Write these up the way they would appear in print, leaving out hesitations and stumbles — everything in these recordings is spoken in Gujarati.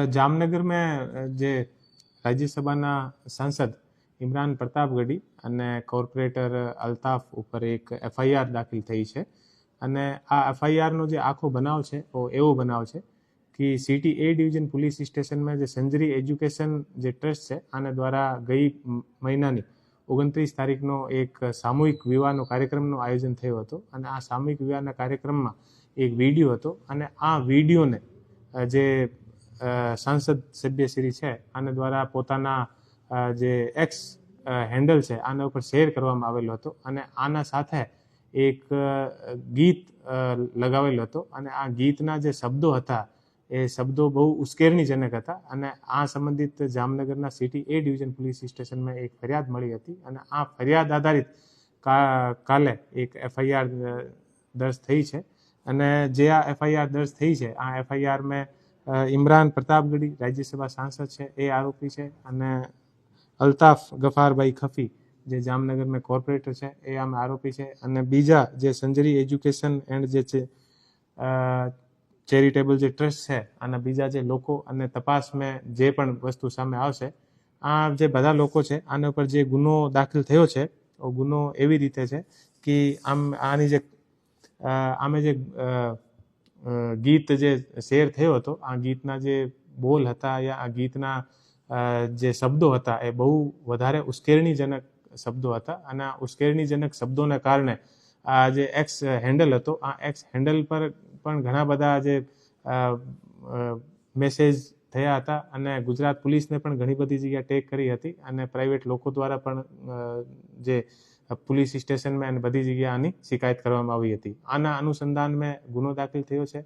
जामनगर में जे राज्यसभा सांसद इमरान प्रतापगढ़ी અને કોર્પોરેટર અલ્તાફ ઉપર એક એફઆઈઆર દાખલ થઈ છે અને આ એફઆઈઆરનો જે આખો બનાવ છે એવો બનાવ છે કે સિટી એ ડિવિઝન પોલીસ સ્ટેશનમાં જે સંજરી એજ્યુકેશન જે ટ્રસ્ટ છે આના દ્વારા ગઈ મહિનાની 29 તારીખનો એક સામૂહિક વિવાહનો કાર્યક્રમનું આયોજન થયો હતો અને આ સામૂહિક વિવાહના કાર્યક્રમમાં એક વિડીયો હતો અને આ વિડીયોને જે સાંસદ સભ્યશ્રી છે આના દ્વારા પોતાના જે એક્સ હેન્ડલ છે આના ઉપર શેર કરવામાં આવેલો હતો અને આના સાથે એક ગીત લગાવેલો હતો અને આ ગીતના જે શબ્દો હતા એ શબ્દો બહુ ઉશ્કેરણીજનક હતા અને આ સંબંધિત જામનગરના સિટી એ ડિવિઝન પોલીસ સ્ટેશનમાં એક ફરિયાદ મળી હતી અને આ ફરિયાદ આધારિત કાલે એક એફઆઈઆર દર્જ થઈ છે અને જે આ એફઆઈઆર દર્જ થઈ છે આ એફઆઈઆર મેં ઇમરાન પ્રતાપગઢી રાજ્યસભા સાંસદ છે એ આરોપી છે અને અલ્તાફ ગફારભાઈ ખફી જે જામનગરમાં કોર્પોરેટર છે એ આમાં આરોપી છે અને બીજા જે સંજરી એજ્યુકેશન એન્ડ જે છે ચેરિટેબલ જે ટ્રસ્ટ છે અને બીજા જે લોકો અને તપાસમાં જે પણ વસ્તુ સામે આવશે આ જે બધા લોકો છે આના ઉપર જે ગુનો દાખલ થયો છે એ ગુનો એવી રીતે છે કે આની જે આમે જે ગીત જે શેર થયો હતો આ ગીતના જે બોલ હતા યા આ ગીતના જે શબ્દો હતા એ બહુ વધારે ઉશ્કેરણીજનક શબ્દો હતા અને આ ઉશ્કેરણીજનક શબ્દોના કારણે આ જે એક્સ હેન્ડલ હતો આ એક્સ હેન્ડલ પર પણ ઘણા બધા જે મેસેજ થયા હતા અને ગુજરાત પોલીસને પણ ઘણી બધી જગ્યાએ ટેગ કરી હતી અને પ્રાઇવેટ લોકો દ્વારા પણ જે પોલીસ સ્ટેશનમાં અને બધી જગ્યાએ આની શિકાયત કરવામાં આવી હતી આના અનુસંધાનમાં ગુનો દાખલ થયો છે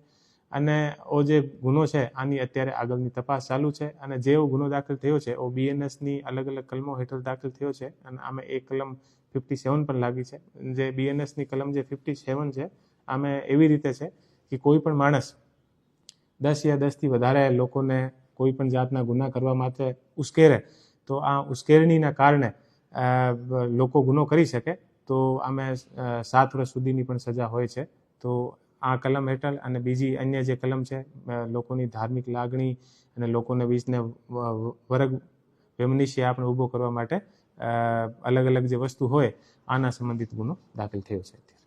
અને ઓ જે ગુનો છે આની અત્યારે આગળની તપાસ ચાલુ છે અને જેવો ગુનો દાખલ થયો છે ઓ બીએનએસની અલગ અલગ કલમો હેઠળ દાખલ થયો છે અને આમાં એક કલમ 57 પણ લાગી છે જે બીએનએસની કલમ જે 57 છે આમાં એવી રીતે છે કે કોઈ પણ માણસ 10 યા 10થી વધારે લોકોને કોઈ પણ જાતના ગુના કરવા માટે ઉશ્કેરે તો આ ઉશ્કેરણીના કારણે લોકો ગુનો કરી શકે તો આમાં 7 વર્ષ સુધીની પણ સજા હોય છે તો આ કલમ હેઠળ અને બીજી અન્ય જે કલમ છે લોકોની ધાર્મિક લાગણી અને લોકોને બીજને વર્ગ વેમનીશી આપણે ઊભો કરવા માટે અલગ અલગ જે વસ્તુ હોય આના સંબંધિત ગુનો દાખલ થયો છે અત્યારે.